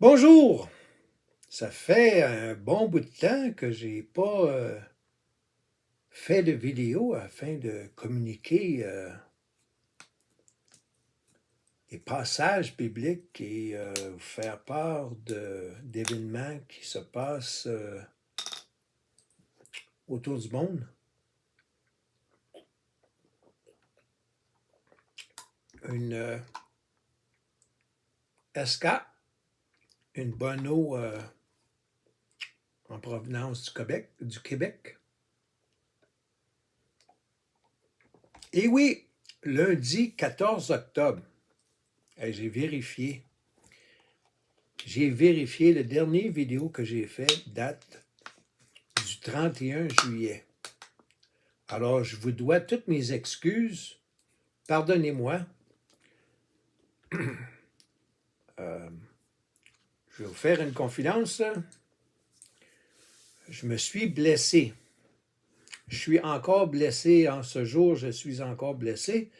Bonjour! Ça fait un bon bout de temps que j'ai pas, fait de vidéo afin de communiquer, des passages bibliques et vous faire part d'événements qui se passent, autour du monde. Une, SK, une bonne eau, en provenance du Québec. Et oui, lundi 14 octobre, j'ai vérifié. J'ai vérifié, le dernier vidéo que j'ai fait date du 31 juillet. Alors, je vous dois toutes mes excuses. Pardonnez-moi. Je vais vous faire une confidence, là. Je me suis blessé. Je suis encore blessé en ce jour, je suis encore blessé.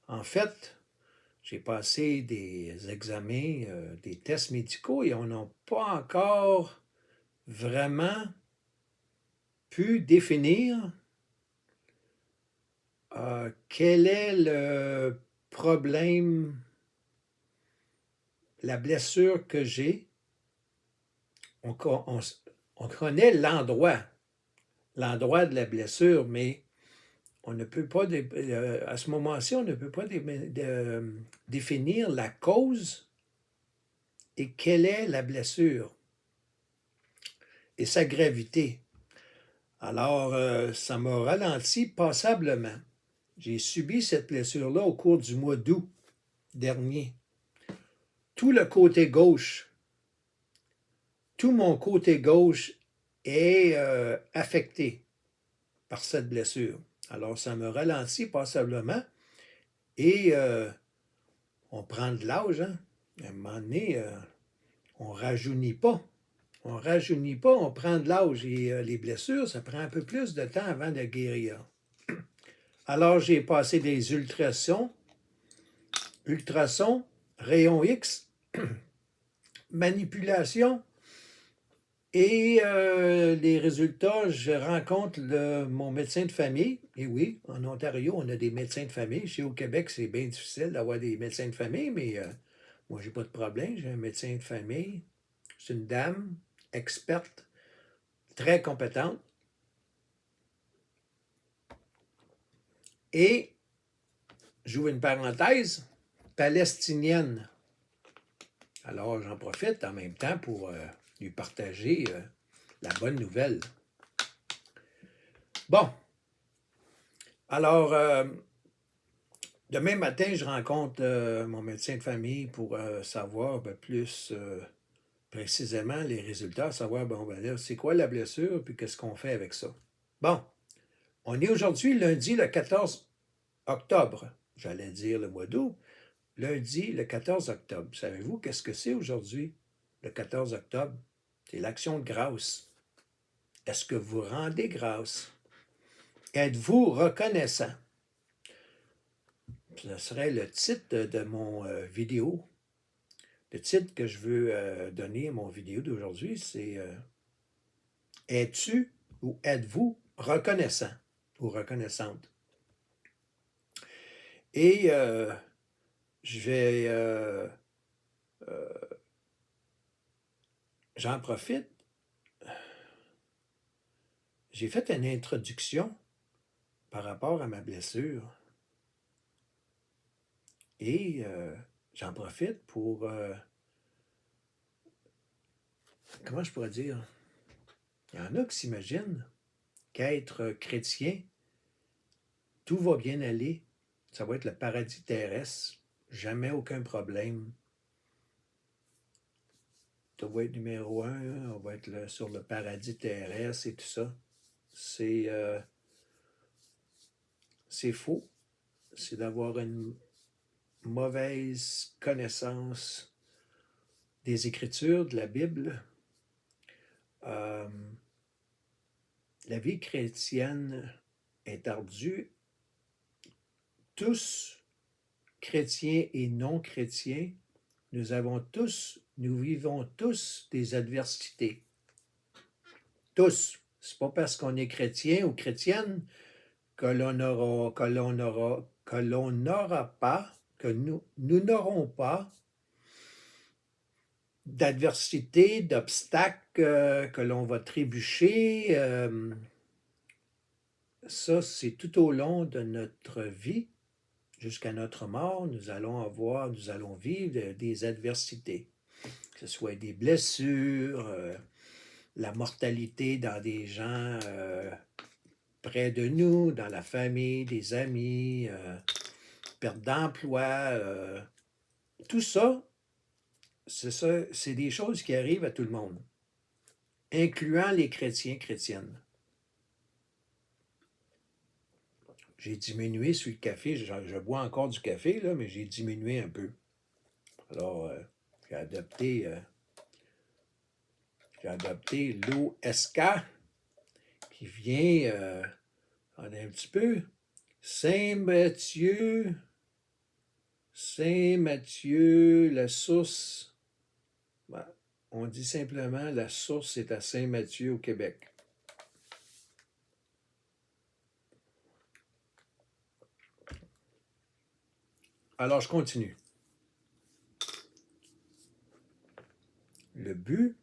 En fait, j'ai passé des examens, des tests médicaux et on n'a pas encore vraiment pu définir quel est le problème, la blessure que j'ai. On connaît l'endroit de la blessure, mais on ne peut pas, à ce moment-ci, on ne peut pas définir la cause et quelle est la blessure et sa gravité. Alors, ça m'a ralenti passablement. J'ai subi cette blessure-là au cours du mois d'août dernier. Tout le côté gauche, tout mon côté gauche est affecté par cette blessure. Alors, ça me ralentit passablement et on prend de l'âge, hein? À un moment donné, on ne rajeunit pas. On ne rajeunit pas, on prend de l'âge et les blessures, ça prend un peu plus de temps avant de guérir. Alors, j'ai passé des ultrasons, rayons X, manipulation. Et les résultats, je rencontre mon médecin de famille. Et oui, en Ontario, on a des médecins de famille. Chez au Québec, c'est bien difficile d'avoir des médecins de famille, mais moi, j'ai pas de problème. J'ai un médecin de famille. C'est une dame experte, très compétente. Et, j'ouvre une parenthèse, palestinienne. Alors, j'en profite en même temps pour lui partager la bonne nouvelle. Bon, alors, demain matin, je rencontre mon médecin de famille pour savoir plus précisément les résultats, savoir, bon, ben là, c'est quoi la blessure, puis qu'est-ce qu'on fait avec ça. Bon, on est aujourd'hui lundi le 14 octobre, j'allais dire le mois d'août, lundi le 14 octobre. Savez-vous qu'est-ce que c'est aujourd'hui, le 14 octobre? C'est l'action de grâce. Est-ce que vous rendez grâce? Êtes-vous reconnaissant? Ce serait le titre de mon vidéo. Le titre que je veux donner à mon vidéo d'aujourd'hui, c'est Es-tu ou êtes-vous reconnaissant ou reconnaissante? Et je vais, j'en profite. J'ai fait une introduction par rapport à ma blessure. Et j'en profite pour, comment je pourrais dire? Il y en a qui s'imaginent qu'être chrétien, tout va bien aller, ça va être le paradis terrestre, jamais aucun problème. Ça va être numéro un, on va être sur le paradis terrestre et tout ça. C'est faux. C'est d'avoir une mauvaise connaissance des Écritures, de la Bible. La vie chrétienne est ardue. Tous, chrétiens et non chrétiens, nous vivons tous des adversités. Tous. C'est pas parce qu'on est chrétien ou chrétienne que nous n'aurons pas d'adversité, d'obstacles, que l'on va trébucher. Ça, c'est tout au long de notre vie, jusqu'à notre mort, nous allons vivre des adversités, que ce soit des blessures, la mortalité dans des gens près de nous, dans la famille, des amis, perte d'emploi, tout ça, c'est des choses qui arrivent à tout le monde, incluant les chrétiens, chrétiennes. J'ai diminué sur le café, je bois encore du café, là, mais j'ai diminué un peu. Alors, j'ai adopté l'eau SK qui vient, attendez un petit peu, Saint-Mathieu, la source, ben, on dit simplement la source est à Saint-Mathieu au Québec. Alors, je continue. Le but,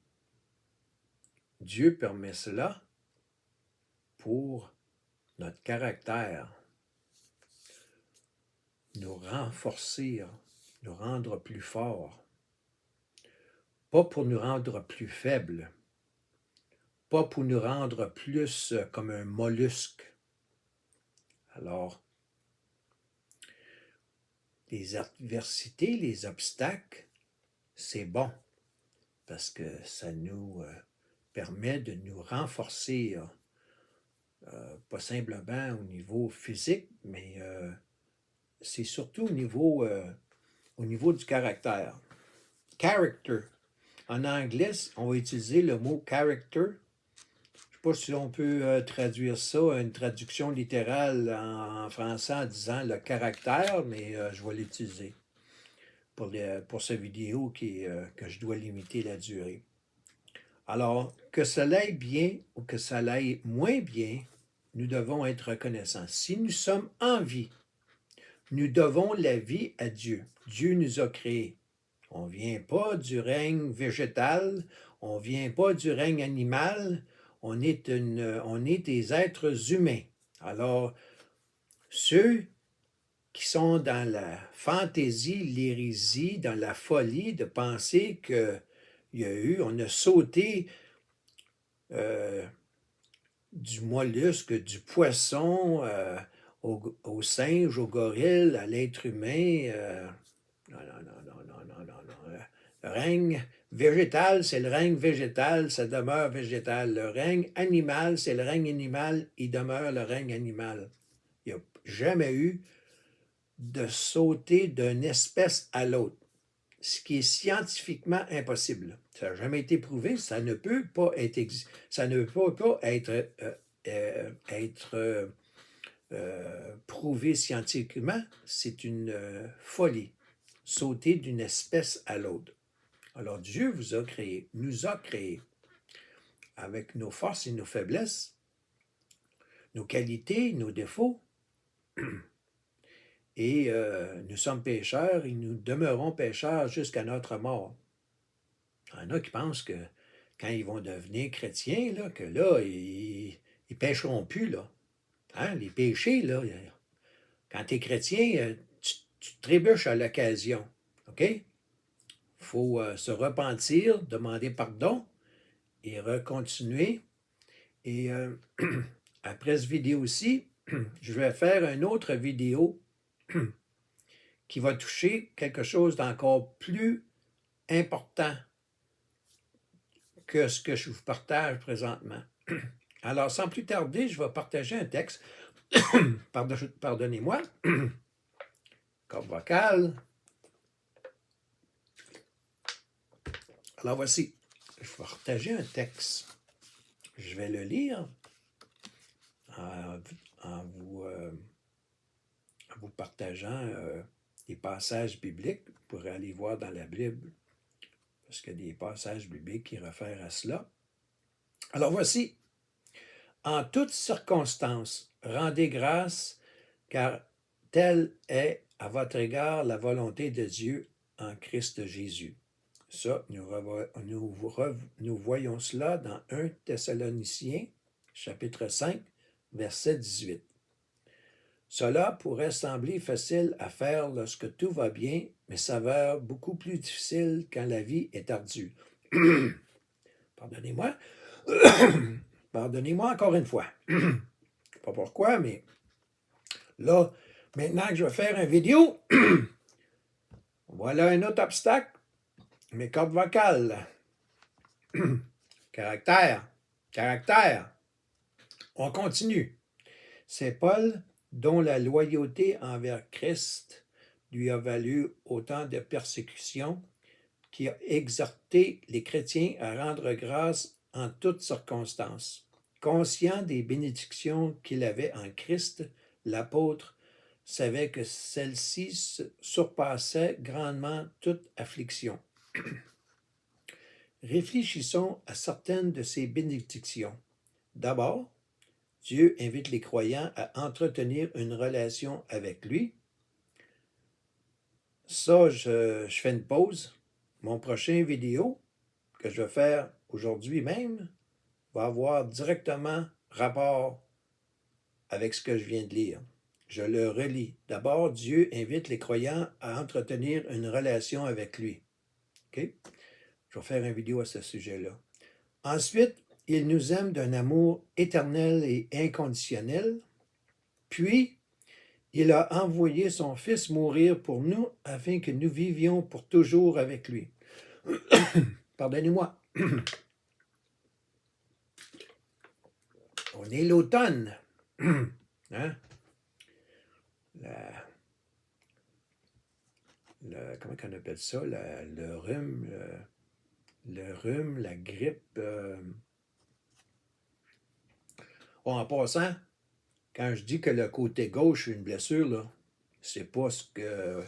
Dieu permet cela pour notre caractère, nous renforcer, nous rendre plus forts, pas pour nous rendre plus faibles, pas pour nous rendre plus comme un mollusque. Alors, les adversités, les obstacles, c'est bon parce que ça nous permet de nous renforcer, pas simplement au niveau physique, mais c'est surtout au niveau du caractère. Character. En anglais, on va utiliser le mot character. Je ne sais pas si on peut traduire ça, une traduction littérale en français en disant le caractère, mais je vais l'utiliser pour cette vidéo que je dois limiter la durée. Alors, que cela aille bien ou que cela aille moins bien, nous devons être reconnaissants. Si nous sommes en vie, nous devons la vie à Dieu. Dieu nous a créés. On ne vient pas du règne végétal, on ne vient pas du règne animal, on est des êtres humains. Alors, ceux qui sont dans la fantaisie, l'hérésie, dans la folie de penser on a sauté du mollusque, du poisson, au singe, au gorille, à l'être humain. Non. Le règne végétal, c'est le règne végétal, ça demeure végétal. Le règne animal, c'est le règne animal, il demeure le règne animal. Il n'y a jamais eu de sauter d'une espèce à l'autre, ce qui est scientifiquement impossible. Ça n'a jamais été prouvé, ça ne peut pas être prouvé scientifiquement, c'est une folie, sauter d'une espèce à l'autre. Alors Dieu vous a créé, nous a créés, avec nos forces et nos faiblesses, nos qualités, nos défauts, et nous sommes pécheurs et nous demeurons pécheurs jusqu'à notre mort. Il y en a qui pensent que quand ils vont devenir chrétiens, là, que là, ils ne pécheront plus, là. Hein? Les péchés, là, quand tu es chrétien, tu trébuches à l'occasion. OK? Il faut se repentir, demander pardon et recontinuer. Et après cette vidéo-ci, je vais faire une autre vidéo qui va toucher quelque chose d'encore plus important que ce que je vous partage présentement. Alors, sans plus tarder, je vais partager un texte. Pardonnez-moi. Corde vocale. Alors, voici. Je vais partager un texte. Je vais le lire en vous partageant des passages bibliques. Vous pourrez aller voir dans la Bible, parce qu'il y a des passages bibliques qui réfèrent à cela. Alors voici, en toutes circonstances, rendez grâce, car telle est à votre égard la volonté de Dieu en Christ Jésus. Ça, nous voyons cela dans 1 Thessaloniciens, chapitre 5, verset 18. Cela pourrait sembler facile à faire lorsque tout va bien, mais s'avère beaucoup plus difficile quand la vie est ardue. Pardonnez-moi. Pardonnez-moi encore une fois. Pas pourquoi, mais là, maintenant que je vais faire une vidéo, voilà un autre obstacle. Mes cordes vocales. Caractère. On continue. C'est Paul dont la loyauté envers Christ lui a valu autant de persécutions, qui a exhorté les chrétiens à rendre grâce en toutes circonstances. Conscient des bénédictions qu'il avait en Christ, l'apôtre savait que celle-ci surpassait grandement toute affliction. Réfléchissons à certaines de ces bénédictions. D'abord, Dieu invite les croyants à entretenir une relation avec lui. Ça, je fais une pause. Mon prochain vidéo, que je vais faire aujourd'hui même, va avoir directement rapport avec ce que je viens de lire. Je le relis. D'abord, Dieu invite les croyants à entretenir une relation avec lui. OK? Je vais faire une vidéo à ce sujet-là. Ensuite, il nous aime d'un amour éternel et inconditionnel. Puis, il a envoyé son Fils mourir pour nous afin que nous vivions pour toujours avec lui. Pardonnez-moi. On est l'automne. Hein? Comment on appelle ça? Le rhume, la grippe. Oh, en passant, quand je dis que le côté gauche est une blessure, là, c'est pas ce que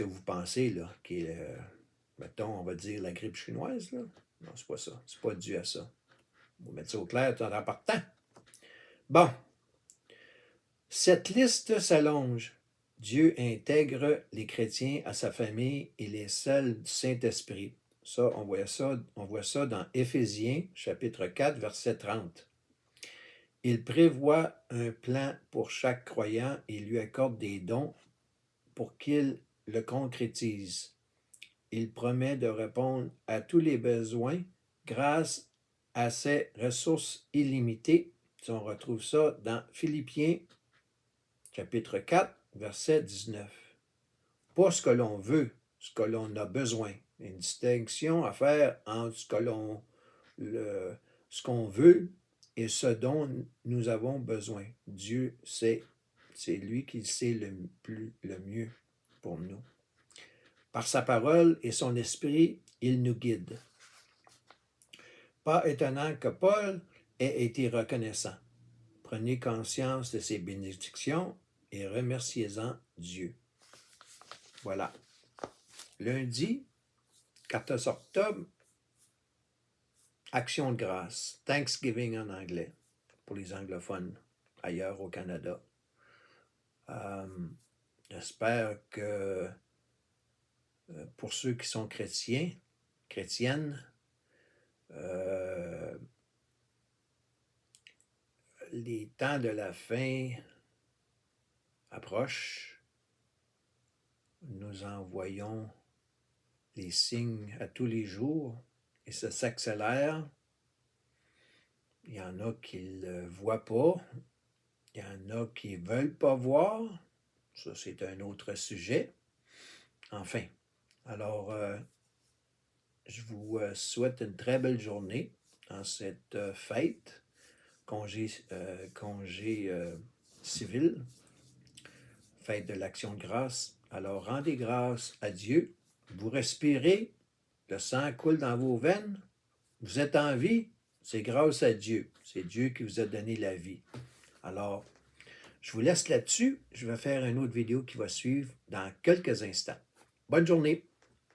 vous pensez, là, qui est, mettons, on va dire la grippe chinoise, là. Non, c'est pas ça. C'est pas dû à ça. On va mettre ça au clair tout en partant. Bon. Cette liste s'allonge. Dieu intègre les chrétiens à sa famille et les celles du Saint-Esprit. Ça, on voit ça dans Éphésiens, chapitre 4, verset 30. Il prévoit un plan pour chaque croyant et lui accorde des dons pour qu'il le concrétise. Il promet de répondre à tous les besoins grâce à ses ressources illimitées. On retrouve ça dans Philippiens, chapitre 4, verset 19. Pas ce que l'on veut, ce que l'on a besoin. Une distinction à faire entre ce qu'on veut et ce dont nous avons besoin. Dieu sait, c'est lui qui sait le mieux pour nous. Par sa parole et son esprit, il nous guide. Pas étonnant que Paul ait été reconnaissant. Prenez conscience de ces bénédictions et remerciez-en Dieu. Voilà. Lundi, 14 octobre, Action de grâce, Thanksgiving en anglais, pour les anglophones ailleurs au Canada. J'espère que pour ceux qui sont chrétiennes, les temps de la fin approchent. Nous en voyons les signes à tous les jours et ça s'accélère. Il y en a qui ne le voient pas. Il y en a qui ne veulent pas voir. Ça, c'est un autre sujet. Enfin, alors, je vous souhaite une très belle journée en cette fête, congé civil, fête de l'Action de grâce. Alors, rendez grâce à Dieu. Vous respirez, le sang coule dans vos veines, vous êtes en vie, c'est grâce à Dieu. C'est Dieu qui vous a donné la vie. Alors, Je vous laisse là-dessus. Je vais faire une autre vidéo qui va suivre dans quelques instants. Bonne journée.